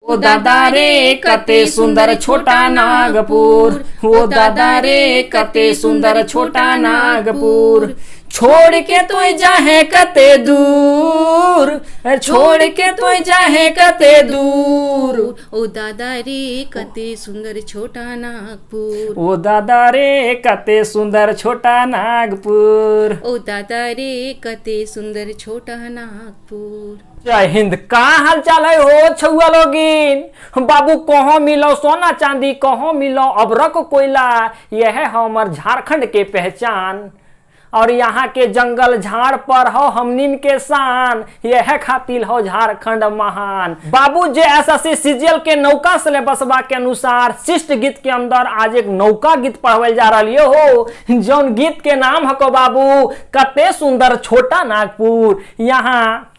ओ दादा रे कते सुंदर छोटा नागपुर, ओ दादा रे कते सुंदर छोटा नागपुर। छोड़ के तो जाहे कते दूर, छोड़ के तो जाहे कते दूर। ओ दादा रे कते सुंदर छोटा नागपुर, ओ दादा रे कते सुंदर छोटा नागपुर। ओ दादा रे कते सुंदर छोटा नागपुर। जय हिंद। का हाल चाल है हो छुआ लोगिन? बाबू कहाँ मिलो सोना चांदी, कहाँ मिलो अबरक कोयला, यह है हमार झारखंड के पहचान। और यहाँ के जंगल झाड़ पर हो हमनिन के शान, यह खातिर हो झारखंड महान। बाबू JSSC CGL के नौका सिलेबसबा के अनुसार शिष्ट गीत के अंदर आज एक नौका गीत पढ़ावल जा रही हो, जौन गीत के नाम हको बाबू कते सुंदर छोटा नागपुर। यहाँ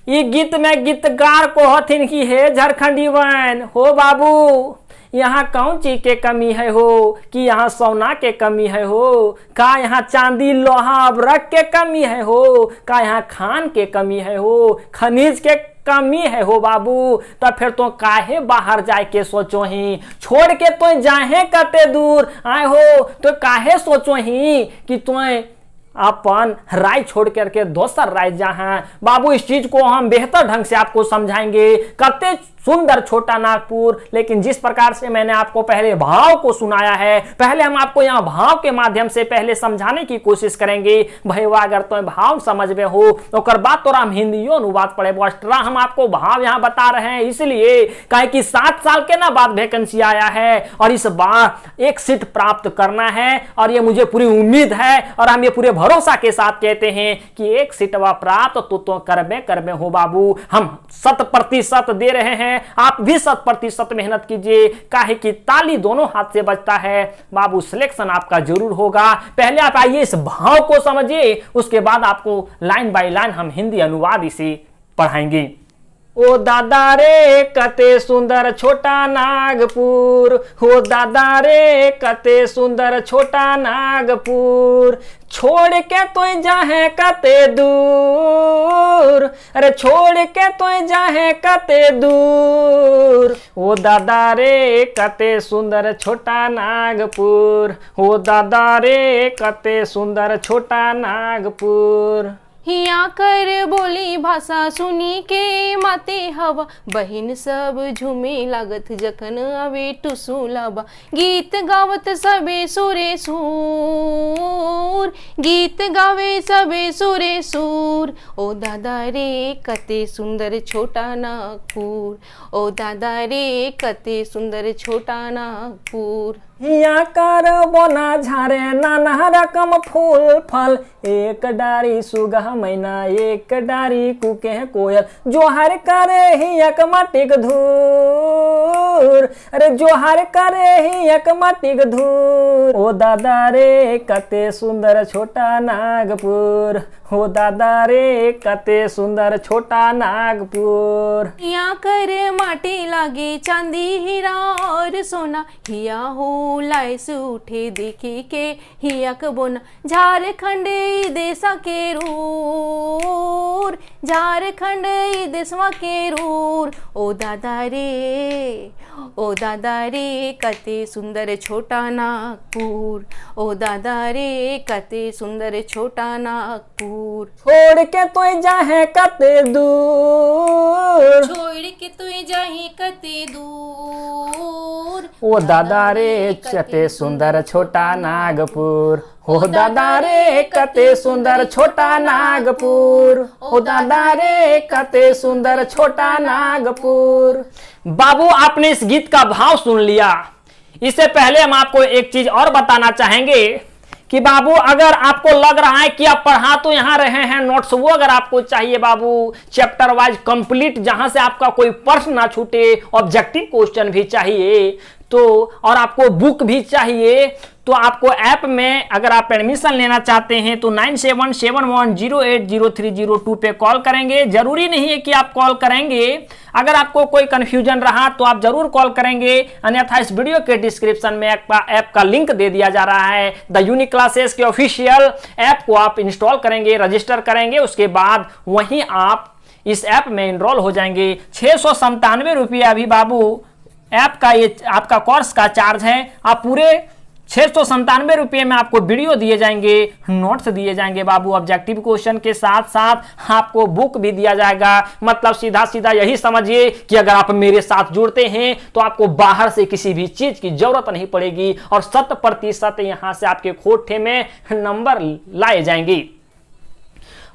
ये गीत में गीतकार को हथिन की है झारखंडी वन हो बाबू। यहाँ कौन चीज के कमी है हो कि यहाँ सोना के कमी है हो? का यहाँ चांदी लोहा अबरक के कमी है हो? का यहाँ खान के कमी है हो? खनिज के कमी है हो बाबू? तो फिर तो काहे बाहर जाए के सोचो ही, छोड़ के तो जाहे कते दूर आए हो, तो काहे सोचो ही कि तुम्हें अपन राय छोड़ करके दोसर राय जहां। बाबू इस चीज को हम बेहतर ढंग से आपको समझाएंगे। कते सुंदर छोटा नागपुर। लेकिन जिस प्रकार से मैंने आपको पहले भाव को सुनाया है, पहले हम आपको यहाँ भाव के माध्यम से पहले समझाने की कोशिश करेंगे। भैया अगर तो भाव समझ में हो तो कर बात तो हम हिंदियों अनुवाद पढ़े एक्स्ट्रा हम आपको भाव यहाँ बता रहे हैं, इसलिए कहे कि 7 साल के ना बाद वैकेंसी आया है और इस बार एक सीट प्राप्त करना है। और ये मुझे पूरी उम्मीद है और हम ये पूरे भरोसा के साथ कहते हैं कि एक सीट प्राप्त तो करबे हो बाबू। हम 100% दे रहे हैं, आप भी 100% मेहनत कीजिए, काहे कि ताली दोनों हाथ से बजता है बाबू। सिलेक्शन आपका जरूर होगा। पहले आप आइए इस भाव को समझिए, उसके बाद आपको लाइन बाय लाइन हम हिंदी अनुवाद इसे पढ़ाएंगे। ओ दादा रे कते सुंदर छोटा नागपुर, हो दादा रे कते सुंदर छोटा नागपुर। छोड़ के तो जाहे कते दूर, अरे छोड़ के तो जाहे कते दूर। ओ दादा रे कते सुंदर छोटा नागपुर, हो दादा रे कते सुंदर छोटा नागपुर। हिया कर बोली भाषा सुनी के माते हवा, बहिन सब झूमे लागत जखन आवे टुसुलाबा। गीत गावत सबे सुरे सूर, गीत गावे सबे सुरे सूर। ओ दादा रे कते सुंदर छोटा नागपुर, ओ दादा रे कते सुंदर छोटा नागपुर। हिया कर बोना झारे नाना रकम फूल फल, एक डारी सुगा मैना एक डारी कुके कोयल। जोहर करे हियक मटिक धूर, अरे जोहर करे हियक मटिक धूर। ओ दादा रे कते सुंदर छोटा नागपुर, हो दादा रे कते सुंदर छोटा नागपुर। हिया कर माटी लागे चांदी हीरा और सोना, हिया हो लाइस उठे देखी के हिया कबोना। झारखंड देशा के रूर, झारखंड देशवा के रूर। ओ दादा रे, ओ दादा रे कते सुंदर छोटा नागपुर, ओ दादा रे कते सुंदर छोटा नागपुर। छोड़ के तो जाहे कते दूर, छोड़ के तो जाहे कते दूर। ओ दादा रे कते सुंदर छोटा नागपुर, हो दादा रे कते सुंदर छोटा नागपुर, हो दादा रे कते सुंदर छोटा नागपुर। बाबू आपने इस गीत का भाव सुन लिया। इससे पहले हम आपको एक चीज और बताना चाहेंगे कि बाबू अगर आपको लग रहा है कि आप पढ़ा तो यहाँ रहे हैं नोट्स, वो अगर आपको चाहिए बाबू चैप्टर वाइज कंप्लीट, जहां से आपका कोई प्रश्न ना छूटे, ऑब्जेक्टिव क्वेश्चन भी चाहिए तो, और आपको बुक भी चाहिए, तो आपको ऐप में अगर आप एडमिशन लेना चाहते हैं तो 9771080302 पे कॉल करेंगे। जरूरी नहीं है कि आप कॉल करेंगे, अगर आपको कोई कंफ्यूजन रहा तो आप जरूर कॉल करेंगे, अन्यथा इस वीडियो के डिस्क्रिप्शन में ऐप का लिंक दे दिया जा रहा है। द यूनिक क्लासेस के ऑफिशियल ऐप को आप इंस्टॉल करेंगे, रजिस्टर करेंगे, उसके बाद वहीं आप इस ऐप में इनरोल हो जाएंगे। 697 रुपये अभी बाबू ऐप का ये आपका कोर्स का चार्ज है। आप पूरे 697 रुपये में आपको वीडियो दिए जाएंगे, नोट्स दिए जाएंगे बाबू, ऑब्जेक्टिव क्वेश्चन के साथ साथ आपको बुक भी दिया जाएगा। मतलब सीधा सीधा यही समझिए कि अगर आप मेरे साथ जुड़ते हैं तो आपको बाहर से किसी भी चीज की जरूरत नहीं पड़ेगी और 100% यहां से आपके खोटे में नंबर लाए जाएंगे।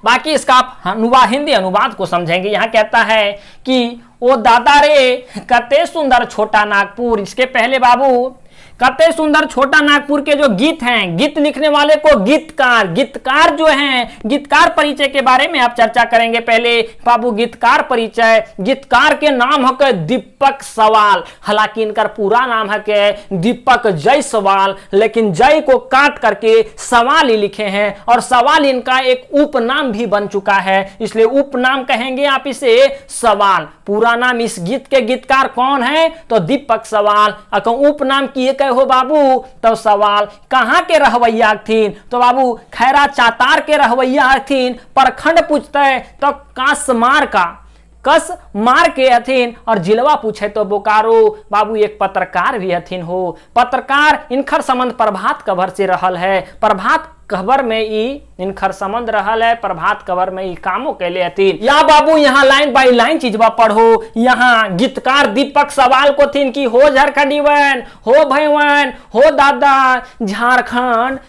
बाकी इसका आप हिंदी अनुवाद को समझेंगे। यहां कहता है कि ओ दादा रे कते सुंदर छोटा नागपुर। इसके पहले बाबू कते सुंदर छोटा नागपुर के जो गीत हैं, गीत लिखने वाले को गीतकार जो हैं, गीतकार परिचय के बारे में आप चर्चा करेंगे। पहले बाबू गीतकार परिचय, गीतकार के नाम है दीपक सवाल। हालांकि इनका पूरा नाम है कि दीपक जायसवाल, लेकिन जय को काट करके सवाल ही लिखे हैं और सवाल इनका एक उपनाम भी बन चुका है, इसलिए उपनाम कहेंगे आप इसे सवाल। पूरा नाम इस गीत के गीतकार कौन है तो दीपक सवाल। अगर उपनाम किए हो बाबू तो सवाल। कहां के रहवैया थीन तो बाबू खैरा चातार के रहवैया थीन। प्रखंड पूछते तो कस मार के हथिन और जिलवा पूछे तो बोकारो। बाबू एक पत्रकार भी हथिन हो। पत्रकार इनखर संबंध प्रभात खबर से रहल है। प्रभात खबर में इनखर संबंध रहल है। प्रभात खबर में ई कामों के लिए हथिन। या बाबू यहाँ लाइन बाई लाइन चीजवा पढ़ो। यहाँ गीतकार दीपक सवाल को थीन कि हो झारखंडीवन, हो भैवन, हो दादा झारखंड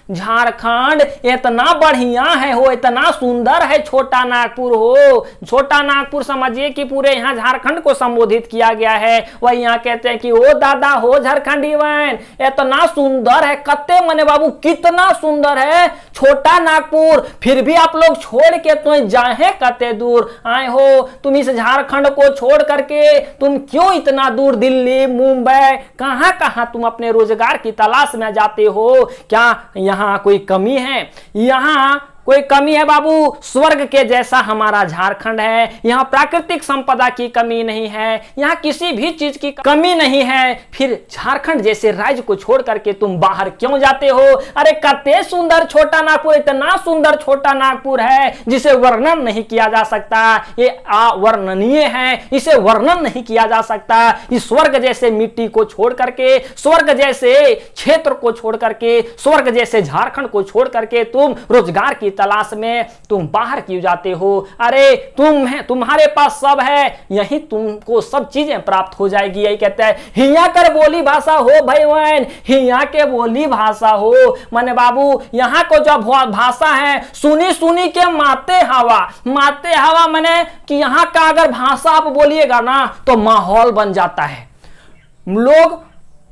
इतना बढ़िया है हो, इतना सुंदर है छोटा नागपुर हो। छोटा नागपुर समझिए कि पूरे यहाँ झारखंड को संबोधित किया गया है। वही यहाँ कहते हैं कि ओ दादा हो झारखंडीवन इतना सुंदर है। कत्ते मने बाबू कितना सुंदर है छोटा नागपुर। फिर भी आप लोग छोड़ के तो जाए कते दूर आए हो। तुम इस झारखंड को छोड़ करके तुम क्यों इतना दूर दिल्ली मुंबई कहां कहां तुम अपने रोजगार की तलाश में जाते हो? क्या यहाँ कोई कमी है? यहाँ कोई कमी है बाबू? स्वर्ग के जैसा हमारा झारखंड है। यहाँ प्राकृतिक संपदा की कमी नहीं है, यहाँ किसी भी चीज की कमी नहीं है। फिर झारखंड जैसे राज्य को छोड़ करके तुम बाहर क्यों जाते हो? अरे कते सुंदर छोटा नागपुर, इतना सुंदर छोटा नागपुर है जिसे वर्णन नहीं किया जा सकता। ये अवर्णनीय है, इसे वर्णन नहीं किया जा सकता। इस स्वर्ग जैसे मिट्टी को छोड़ करके, स्वर्ग जैसे क्षेत्र को छोड़ करके, स्वर्ग जैसे झारखंड को छोड़ करके तुम रोजगार की तलाश में तुम बाहर क्यों जाते हो? अरे तुम्हारे पास सब है, यही तुमको सब चीजें प्राप्त हो जाएगी। यही कहते हैं हिया कर बोली भाषा हो भैवन, हिया के बोली भाषा हो। माने बाबू यहाँ को जो भाषा है सुनी सुनी के माते हवा माने कि यहाँ का अगर भाषा आप बोलिएगा ना तो माहौल बन जाता है, लोग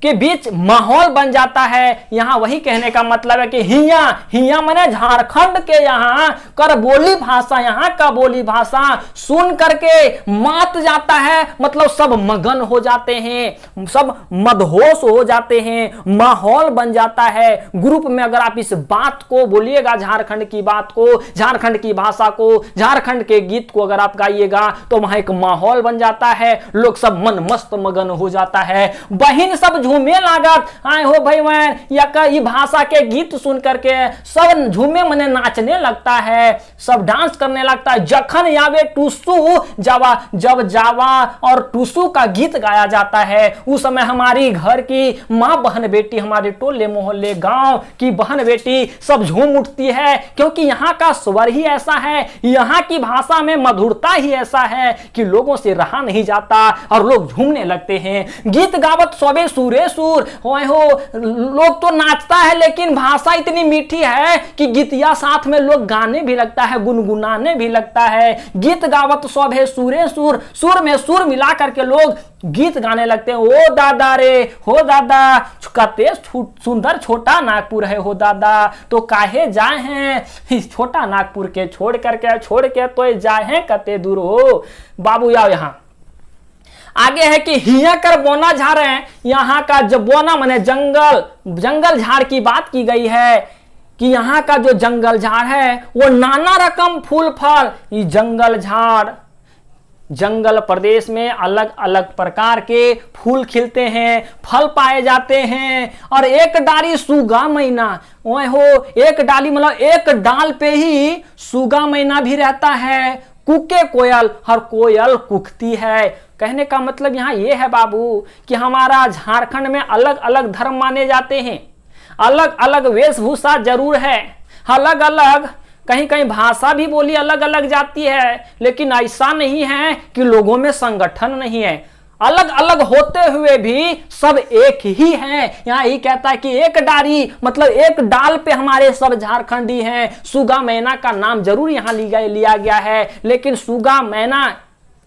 के बीच माहौल बन जाता है। यहाँ वही कहने का मतलब है कि हिया माने झारखंड के यहाँ कर बोली भाषा, यहाँ का बोली भाषा सुन करके मात जाता है। मतलब सब मगन हो जाते हैं, सब मदहोश हो जाते हैं, माहौल बन जाता है। ग्रुप में अगर आप इस बात को बोलिएगा, झारखंड की बात को, झारखंड की भाषा को, झारखंड के गीत को अगर आप गाइएगा तो वहां एक माहौल बन जाता है, लोग सब मन मस्त मगन हो जाता है। बहिन सब झूमे लागत आए हो भैवन, या ये भाषा के गीत सुन करके सब झूमे मने नाचने लगता है, सब डांस करने लगता है। जखन यावे टूसू जावा, जब जावा और टूसू का गीत गाया जाता है उस समय हमारी घर की माँ बहन बेटी, हमारे टोले मोहल्ले गांव की बहन बेटी सब झूम उठती है, क्योंकि यहाँ का स्वर ही ऐसा है, यहाँ की भाषा में मधुरता ही ऐसा है कि लोगों से रहा नहीं जाता और लोग झूमने लगते हैं। गीत गावत सबे सूरे सूर हो, लोग तो नाचता है लेकिन भाषा इतनी मीठी है कि गीतिया साथ में लोग गाने भी लगता है, गुनगुनाने भी लगता है। गीत गावत सबे सूरे सूर, सुर में सुर मिला करके लोग गीत गाने लगते हैं। ओ दादा रे हो दादा कते सुंदर छोटा नागपुर है हो दादा, तो काहे जाए हैं इस छोटा नागपुर के छोड़ के तो जाए हैं कते दूर हो। बाबू आओ यहाँ आगे है कि हिया कर बोना झाड़ है। यहाँ का जो बोना माने जंगल झाड़ की बात की गई है कि यहाँ का जो जंगल झाड़ है वो नाना रकम फूल फल, ये जंगल झाड़ जंगल प्रदेश में अलग अलग प्रकार के फूल खिलते हैं, फल पाए जाते हैं। और एक डाली सुगा मैना, एक डाली मतलब एक डाल पे ही सुगा मैना भी रहता है, कूके कोयल, हर कोयल कुकती है। कहने का मतलब यहाँ ये है बाबू कि हमारा झारखंड में अलग अलग धर्म माने जाते हैं, अलग अलग वेशभूषा जरूर है, अलग अलग कहीं कहीं भाषा भी बोली अलग अलग जाती है, लेकिन ऐसा नहीं है कि लोगों में संगठन नहीं है। अलग अलग होते हुए भी सब एक ही हैं। यहाँ ही कहता है कि एक डारी मतलब एक डाल पे हमारे सब झारखंडी हैं। सुगा मैना का नाम जरूर यहाँ लिया गया है, लेकिन सुगा मैना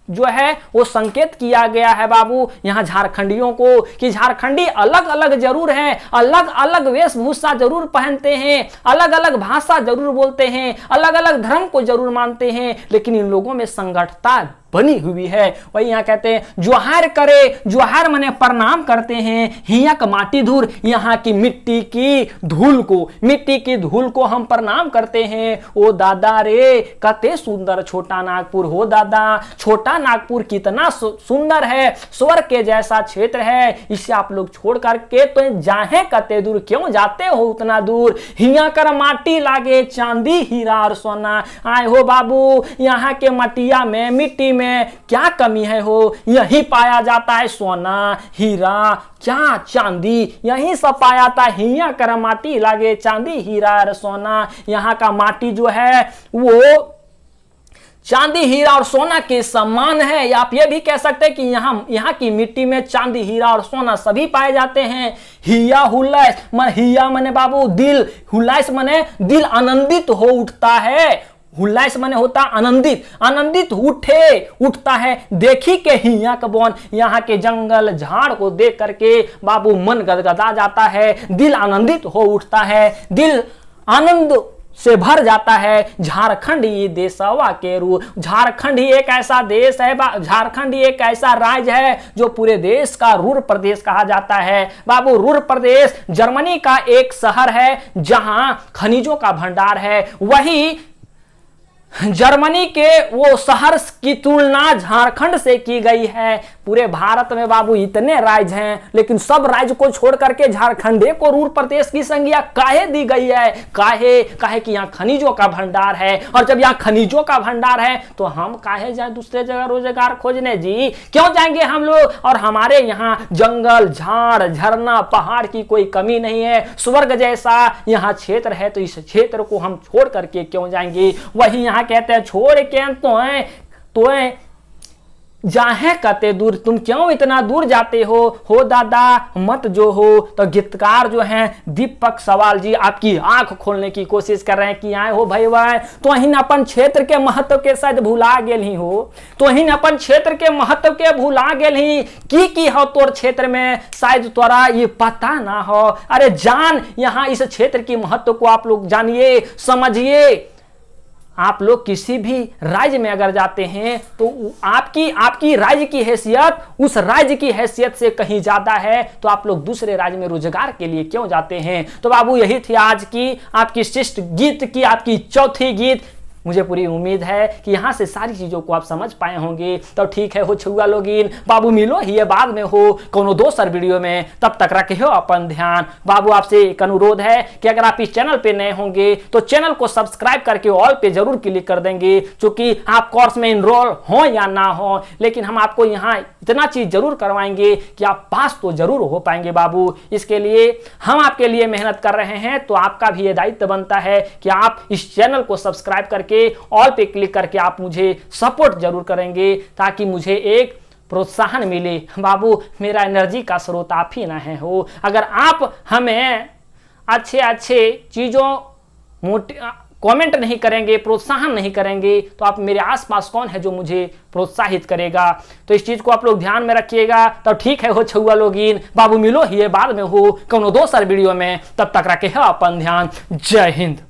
जो है वो संकेत किया गया है बाबू यहाँ झारखंडियों को कि झारखंडी अलग अलग जरूर हैं, अलग अलग वेशभूषा जरूर पहनते हैं, अलग अलग भाषा जरूर बोलते हैं, अलग अलग धर्म को जरूर मानते हैं, लेकिन इन लोगों में संगठता बनी हुई है। वही यहाँ कहते हैं जोहार करे, जोहार मने प्रणाम करते हैं, हियक माटी धूल, यहाँ की मिट्टी की धूल को, मिट्टी की धूल को हम प्रणाम करते हैं। ओ दादा रे कते सुंदर छोटा नागपुर हो दादा, छोटा नागपुर कितना सुंदर है, स्वर्ग के जैसा क्षेत्र है, इसे आप लोग छोड़ करके तो जाहे कते दूर, क्यों जाते हो उतना दूर, हिया कर माटी लागे चांदी हीरा और सोना। आए हो बाबू यहाँ के मटिया में मिट्टी में क्या कमी है हो, यही पाया जाता है सोना हीरा क्या चांदी, यही सब पाया जाता है। हिया कर माटी लागे चांदी हीरा और सोना। यहाँ का माटी जो है वो चांदी हीरा और सोना के समान है। आप ये भी कह सकते हैं कि यहाँ की मिट्टी में चांदी हीरा और सोना सभी पाए जाते हैं। हिया हुल्लास हिया मने बाबू दिल, हुल्लास मने दिल आनंदित हो उठता है। हुल्लास मने होता आनंदित, आनंदित उठता है देखी के हिया कबोन, यहाँ के जंगल झाड़ को देख करके बाबू मन गदगदा जाता है, दिल आनंदित हो उठता है, दिल आनंद से भर जाता है। झारखंड ये देशवा के रू, झारखंड ही एक ऐसा देश है, झारखंड ही एक ऐसा राज्य है जो पूरे देश का रूर प्रदेश कहा जाता है। बाबू रूर प्रदेश जर्मनी का एक शहर है जहां खनिजों का भंडार है। वही जर्मनी के वो शहर की तुलना झारखंड से की गई है। पूरे भारत में बाबू इतने राज्य हैं, लेकिन सब राज्य को छोड़ करके झारखंडे को रूर प्रदेश की संज्ञा काहे दी गई है? काहे कि यहाँ खनिजों का भंडार है, और जब यहाँ खनिजों का भंडार है तो हम काहे जाए दूसरे जगह रोजगार खोजने जी? क्यों जाएंगे हम लोग? और हमारे यहाँ जंगल झाड़ झरना पहाड़ की कोई कमी नहीं है, स्वर्ग जैसा यहाँ क्षेत्र है, तो इस क्षेत्र को हम छोड़ करके क्यों जाएंगे? वही यहाँ कहते हैं छोड़ के तो जाहे कते दूर, तुम क्यों इतना दूर जाते हो दादा मत जो हो। तो गीतकार जो हैं दीपक सवाल जी आपकी आंख खोलने की कोशिश कर रहे हैं कि आए हो भाई वाह, तो अहिन अपन क्षेत्र के महत्व के शायद भुला गेल ही हो, तो अहिन अपन क्षेत्र के महत्व के भुला गेल ही की हो तोर क्षेत्र में शायद तोरा ये पता ना हो। अरे जान यहाँ इस क्षेत्र की महत्व को आप लोग जानिए समझिए। आप लोग किसी भी राज्य में अगर जाते हैं तो आपकी राज्य की हैसियत उस राज्य की हैसियत से कहीं ज्यादा है, तो आप लोग दूसरे राज्य में रोजगार के लिए क्यों जाते हैं? तो बाबू यही थी आज की आपकी शिष्ट गीत की आपकी चौथी गीत। मुझे पूरी उम्मीद है कि यहाँ से सारी चीज़ों को आप समझ पाए होंगे। तो ठीक है हो छुआ लोगिन, बाबू मिलो ही बाद में हो कोनो दोसर वीडियो में, तब तक रखे हो अपन ध्यान। बाबू आपसे एक अनुरोध है कि अगर आप इस चैनल पे नए होंगे तो चैनल को सब्सक्राइब करके ऑल पे जरूर क्लिक कर देंगे, क्योंकि आप कोर्स में इनरोल हो या ना हो, लेकिन हम आपको यहाँ इतना चीज जरूर करवाएंगे कि आप पास तो जरूर हो पाएंगे बाबू। इसके लिए हम आपके लिए मेहनत कर रहे हैं, तो आपका भी ये दायित्व बनता है कि आप इस चैनल को सब्सक्राइब करके ऑल पे क्लिक करके आप मुझे सपोर्ट जरूर करेंगे, ताकि मुझे एक प्रोत्साहन मिले। बाबू मेरा एनर्जी का स्रोत आप ही ना है हो। अगर आप हमें अच्छे चीजों कमेंट नहीं करेंगे, प्रोत्साहन नहीं करेंगे, तो आप मेरे आसपास कौन है जो मुझे प्रोत्साहित करेगा? तो इस चीज को आप लोग ध्यान में रखिएगा। तो ठीक है हो छुआ लोगिन, बाबू मिलो ही बाद में हो कोनो दोसर वीडियो में, तब तक रखे हो अपन ध्यान। जय हिंद।